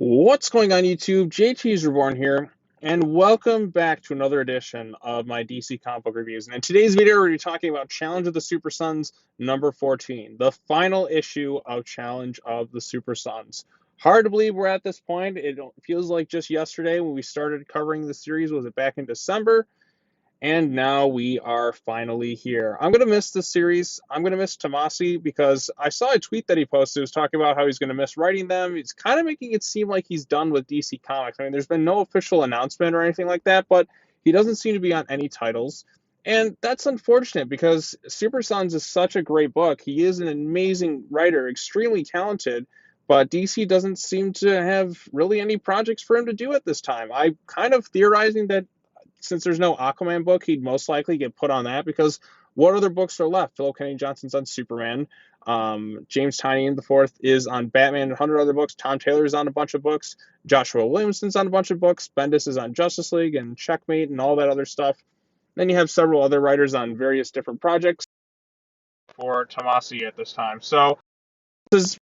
What's going on YouTube? JT's Reborn here, and welcome back to another edition of my DC comic book reviews. And in today's video, we're going to be talking about Challenge of the Super Sons number 14, the final issue of Challenge of the Super Sons. Hard to believe we're at this point. It feels like just yesterday when we started covering the series. Was it back in December? And now we are finally here. I'm going to miss this series. I'm going to miss Tomasi because I saw a tweet that he posted. It was talking about how he's going to miss writing them. It's kind of making it seem like he's done with DC Comics. I mean, there's been no official announcement or anything like that, but he doesn't seem to be on any titles. And that's unfortunate because Super Sons is such a great book. He is an amazing writer, extremely talented, but DC doesn't seem to have really any projects for him to do at this time. I'm kind of theorizing that since there's no Aquaman book, he'd most likely get put on that because what other books are left? Philip Kennedy Johnson's on Superman. James Tynion the Fourth is on Batman and 100 other books. Tom Taylor's on a bunch of books. Joshua Williamson's on a bunch of books. Bendis is on Justice League and Checkmate and all that other stuff. Then you have several other writers on various different projects for Tomasi at this time. So this is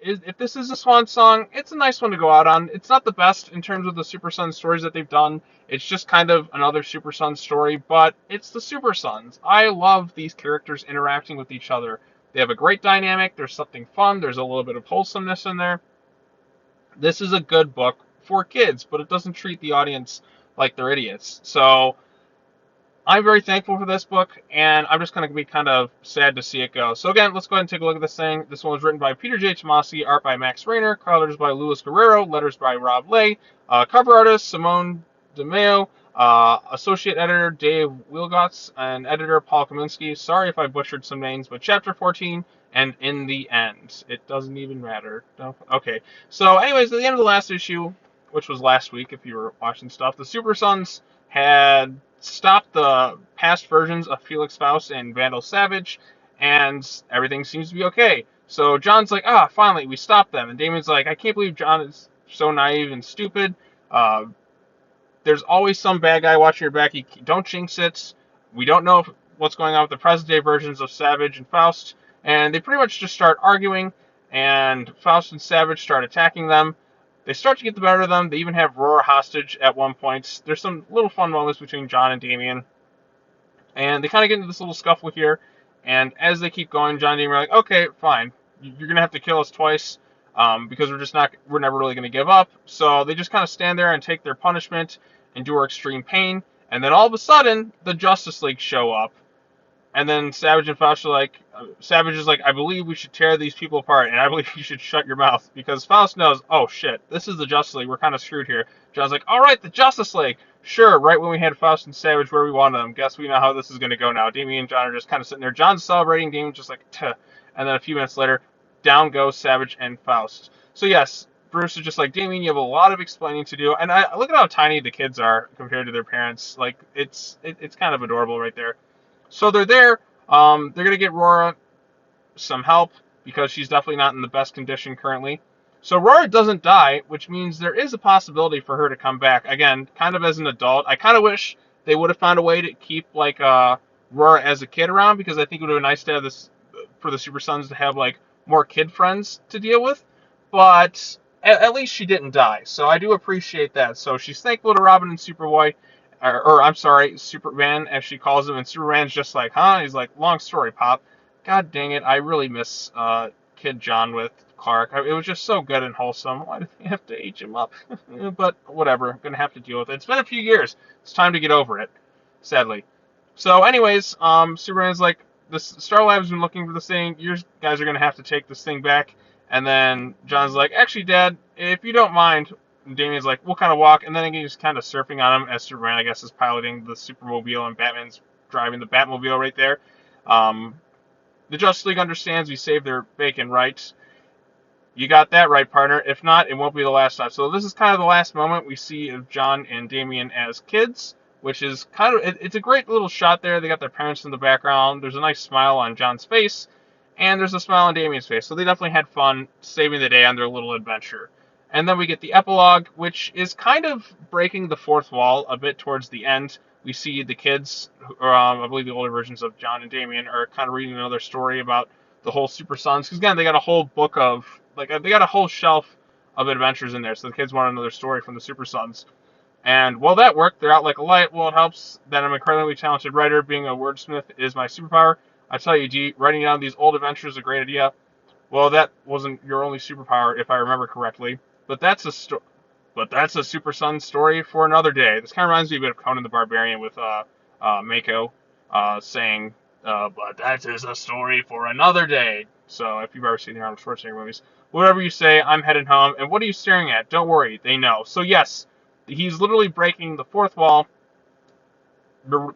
if this is a swan song, it's a nice one to go out on. It's not the best in terms of the Super Sons stories that they've done. It's just kind of another Super Sons story, but it's the Super Sons. I love these characters interacting with each other. They have a great dynamic. There's something fun. There's a little bit of wholesomeness in there. This is a good book for kids, but it doesn't treat the audience like they're idiots. So I'm very thankful for this book, and I'm just going to be kind of sad to see it go. So again, let's go ahead and take a look at this thing. This one was written by Peter J. Tomasi, art by Max Raynor, colors by Luis Guerrero, letters by Rob Lay, cover artist Simone DeMeo, associate editor Dave Wilgotz, and editor Paul Kaminsky. Sorry if I butchered some names, but chapter 14, and in the end. It doesn't even matter. No? Okay. So anyways, at the end of the last issue, which was last week if you were watching stuff, the Super Sons had stopped the past versions of Felix Faust and Vandal Savage, and everything seems to be okay. So John's like, finally, we stopped them. And Damien's like, I can't believe John is so naive and stupid. There's always some bad guy watching your back. You don't jinx it. We don't know what's going on with the present day versions of Savage and Faust. And they pretty much just start arguing, and Faust and Savage start attacking them. They start to get the better of them. They even have Roar hostage at one point. There's some little fun moments between John and Damien. And they kind of get into this little scuffle here. And as they keep going, John and Damien are like, okay, fine. You're going to have to kill us twice because we're never really going to give up. So they just kind of stand there and take their punishment, endure extreme pain. And then all of a sudden, the Justice League show up. And then Savage and Faust are like, Savage is like, I believe we should tear these people apart, and I believe you should shut your mouth. Because Faust knows, oh shit, this is the Justice League, we're kind of screwed here. John's like, alright, the Justice League. Sure, right when we had Faust and Savage where we wanted them. Guess we know how this is going to go now. Damien and John are just kind of sitting there. John's celebrating, Damien's just like, tuh. And then a few minutes later, down goes Savage and Faust. So yes, Bruce is just like, Damien, you have a lot of explaining to do. And I look at how tiny the kids are compared to their parents. Like, it's kind of adorable right there. So they're there. They're going to get Rora some help because she's definitely not in the best condition currently. So Rora doesn't die, which means there is a possibility for her to come back. Again, kind of as an adult. I kind of wish they would have found a way to keep like Rora as a kid around, because I think it would have been nice to have this for the Super Sons to have like more kid friends to deal with. But at least she didn't die, so I do appreciate that. So she's thankful to Robin and Superboy. Or I'm sorry, Superman, as she calls him, and Superman's just like, huh? He's like, long story, Pop. God dang it, I really miss Kid John with Clark. It was just so good and wholesome. Why did they have to age him up? But whatever, I'm gonna have to deal with it. It's been a few years. It's time to get over it, sadly. So anyways, Superman's like, this Star Lab's been looking for this thing. You guys are gonna have to take this thing back. And then John's like, actually, Dad, if you don't mind. And Damien's like, we'll kind of walk, and then he's kind of surfing on him as Superman, I guess, is piloting the Supermobile, and Batman's driving the Batmobile right there. The Justice League understands we saved their bacon, right? You got that right, partner. If not, it won't be the last time. So this is kind of the last moment we see of John and Damien as kids, which is kind of, it's a great little shot there. They got their parents in the background. There's a nice smile on John's face, and there's a smile on Damien's face. So they definitely had fun saving the day on their little adventure. And then we get the epilogue, which is kind of breaking the fourth wall a bit towards the end. We see the kids, I believe the older versions of John and Damien, are kind of reading another story about the whole Super Sons. Because again, they got a whole book of, like, they got a whole shelf of adventures in there. So the kids want another story from the Super Sons. And while that worked, they're out like a light. Well, it helps that I'm an incredibly talented writer. Being a wordsmith is my superpower. I tell you, D, writing down these old adventures is a great idea. Well, that wasn't your only superpower, if I remember correctly. But that's a Super Sun story for another day. This kind of reminds me a bit of Conan the Barbarian with Mako saying, "But that is a story for another day." So if you've ever seen the Arnold Schwarzenegger movies, whatever you say, I'm heading home. And what are you staring at? Don't worry, they know. So yes, he's literally breaking the fourth wall,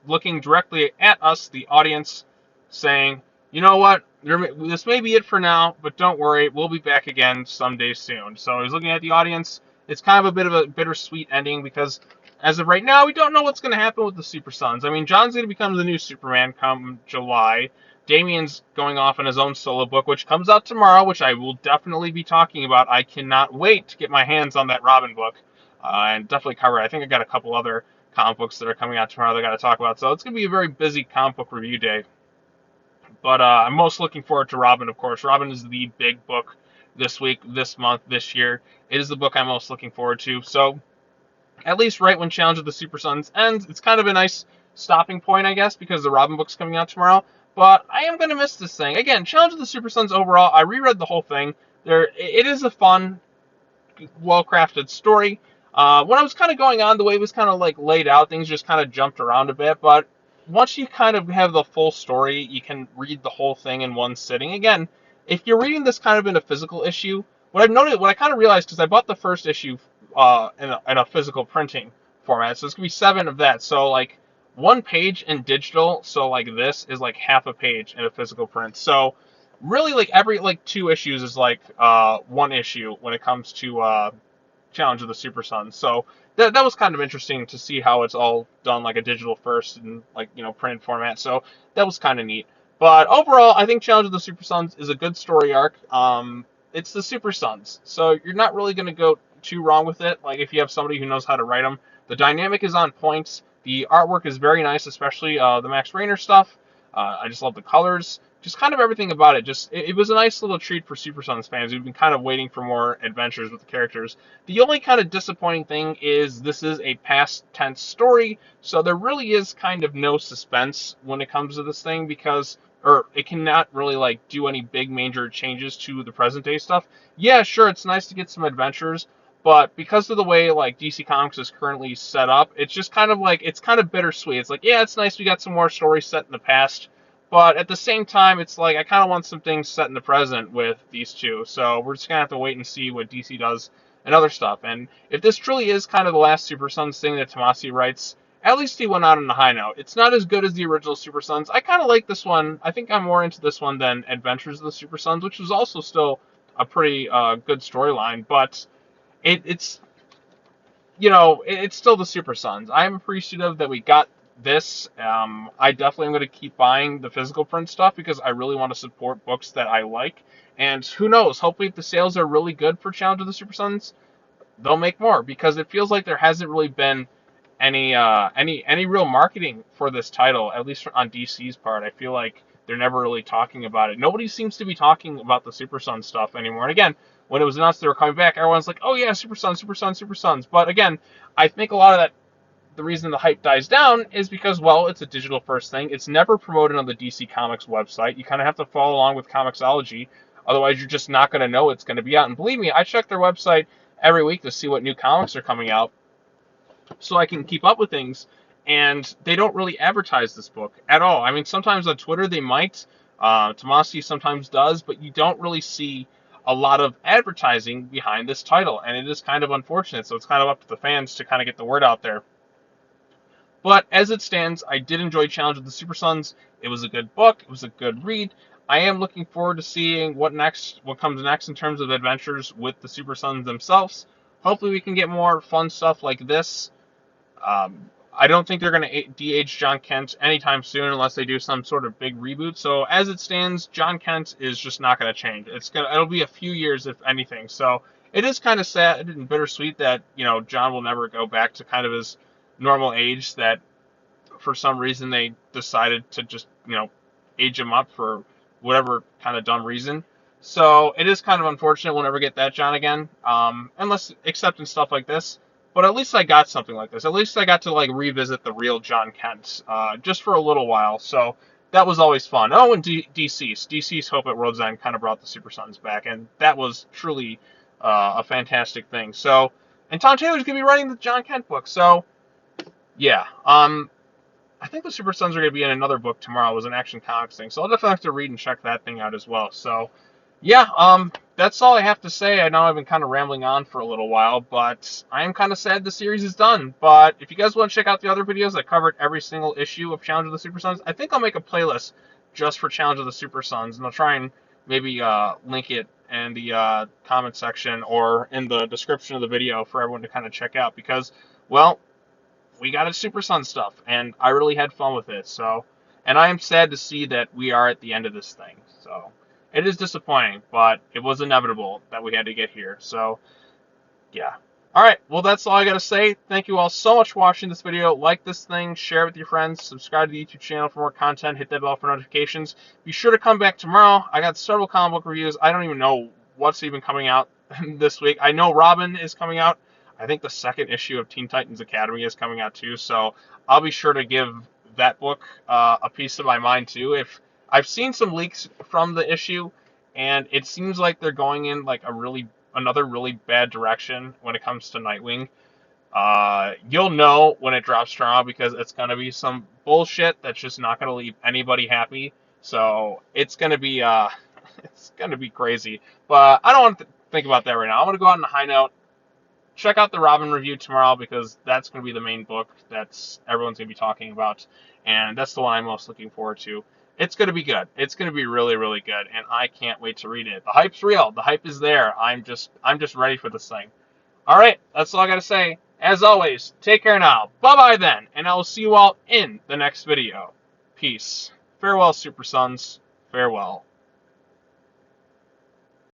looking directly at us, the audience, saying, you know what, this may be it for now, but don't worry, we'll be back again someday soon. So he's looking at the audience. It's kind of a bit of a bittersweet ending because as of right now, we don't know what's going to happen with the Super Sons. I mean, John's going to become the new Superman come July. Damien's going off on his own solo book, which comes out tomorrow, which I will definitely be talking about. I cannot wait to get my hands on that Robin book and definitely cover it. I think I got a couple other comic books that are coming out tomorrow that I got to talk about. So it's going to be a very busy comic book review day. But I'm most looking forward to Robin, of course. Robin is the big book this week, this month, this year. It is the book I'm most looking forward to. So at least right when Challenge of the Super Sons ends, it's kind of a nice stopping point, I guess, because the Robin book's coming out tomorrow. But I am going to miss this thing. Again, Challenge of the Super Sons overall, I reread the whole thing. It is a fun, well-crafted story. When I was kind of going on, the way it was kind of like laid out, things just kind of jumped around a bit. But once you kind of have the full story, you can read the whole thing in one sitting. Again, if you're reading this kind of in a physical issue, what I kind of realized, because I bought the first issue in a physical printing format, so it's gonna be 7 of that. So like 1 page in digital, so like this is like half a page in a physical print. So really, like every like 2 issues is like 1 issue when it comes to Challenge of the Super Sons. So that was kind of interesting to see how it's all done like a digital first and like printed format. So that was kind of neat. But overall, I think Challenge of the Super Sons is a good story arc. It's the Super Sons, so you're not really going to go too wrong with it. Like if you have somebody who knows how to write them, the dynamic is on point. The artwork is very nice, especially the Max Rainer stuff. I just love the colors. Just kind of everything about it. It was a nice little treat for Super Sons fans. We've been kind of waiting for more adventures with the characters. The only kind of disappointing thing is this is a past tense story, so there really is kind of no suspense when it comes to this thing or it cannot really like do any big major changes to the present day stuff. Yeah, sure, it's nice to get some adventures, but because of the way like DC Comics is currently set up, it's just kind of like it's kind of bittersweet. It's like, yeah, it's nice we got some more stories set in the past, but at the same time, it's like I kind of want some things set in the present with these two. So we're just gonna have to wait and see what DC does and other stuff. And if this truly is kind of the last Super Sons thing that Tomasi writes, at least he went out on a high note. It's not as good as the original Super Sons. I kind of like this one. I think I'm more into this one than Adventures of the Super Sons, which was also still a pretty good storyline. But it's it's still the Super Sons. I'm appreciative that we got this. I definitely am going to keep buying the physical print stuff because I really want to support books that I like. And who knows? Hopefully, if the sales are really good for Challenge of the Super Sons, they'll make more because it feels like there hasn't really been any real marketing for this title, at least on DC's part. I feel like they're never really talking about it. Nobody seems to be talking about the Super Sons stuff anymore. And again, when it was announced they were coming back, everyone's like, "Oh yeah, Super Sons, Super Sons, Super Sons." But again, I think a lot of that, the reason the hype dies down is because, well, it's a digital first thing. It's never promoted on the DC Comics website. You kind of have to follow along with Comixology. Otherwise, you're just not going to know it's going to be out. And believe me, I check their website every week to see what new comics are coming out so I can keep up with things. And they don't really advertise this book at all. I mean, sometimes on Twitter they might. Tomasi sometimes does, but you don't really see a lot of advertising behind this title. And it is kind of unfortunate. So it's kind of up to the fans to kind of get the word out there. But as it stands, I did enjoy Challenge of the Super Sons. It was a good book. It was a good read. I am looking forward to seeing what comes next in terms of adventures with the Super Sons themselves. Hopefully we can get more fun stuff like this. I don't think they're going to de-age John Kent anytime soon unless they do some sort of big reboot. So as it stands, John Kent is just not going to change. It'll be a few years if anything. So it is kind of sad and bittersweet that John will never go back to kind of his normal age. That for some reason they decided to just age him up for whatever kind of dumb reason. So it is kind of unfortunate we'll never get that John again, unless except in stuff like this. But at least I got something like this. At least I got to like revisit the real John Kent, just for a little while. So that was always fun. Oh, and DC's Hope at World's End kind of brought the Super Sons back, and that was truly a fantastic thing. So, and Tom Taylor's gonna be writing the John Kent book. So yeah, I think the Super Sons are gonna be in another book tomorrow. It was an Action Comics thing, so I'll definitely have to read and check that thing out as well. So. Yeah, that's all I have to say. I know I've been kind of rambling on for a little while, but I am kind of sad the series is done. But if you guys want to check out the other videos that covered every single issue of Challenge of the Super Sons, I think I'll make a playlist just for Challenge of the Super Sons, and I'll try and maybe link it in the comment section or in the description of the video for everyone to kind of check out because, well, we got a Super Sun stuff, and I really had fun with it. So, and I am sad to see that we are at the end of this thing. So. It is disappointing, but it was inevitable that we had to get here. So, yeah. Alright, well, that's all I got to say. Thank you all so much for watching this video. Like this thing, share it with your friends, subscribe to the YouTube channel for more content, hit that bell for notifications. Be sure to come back tomorrow. I got several comic book reviews. I don't even know what's even coming out this week. I know Robin is coming out. I think the second issue of Teen Titans Academy is coming out too, so I'll be sure to give that book a piece of my mind too. If I've seen some leaks from the issue, and it seems like they're going in like another really bad direction when it comes to Nightwing. You'll know when it drops tomorrow because it's gonna be some bullshit that's just not gonna leave anybody happy. So it's gonna be it's gonna be crazy. But I don't want to think about that right now. I'm gonna go out on a high note. Check out the Robin review tomorrow because that's gonna be the main book that's everyone's gonna be talking about, and that's the one I'm most looking forward to. It's going to be good. It's going to be really, really good, and I can't wait to read it. The hype's real. The hype is there. I'm just ready for this thing. All right, that's all I got to say. As always, take care now. Bye-bye then, and I will see you all in the next video. Peace. Farewell, Super Sons. Farewell.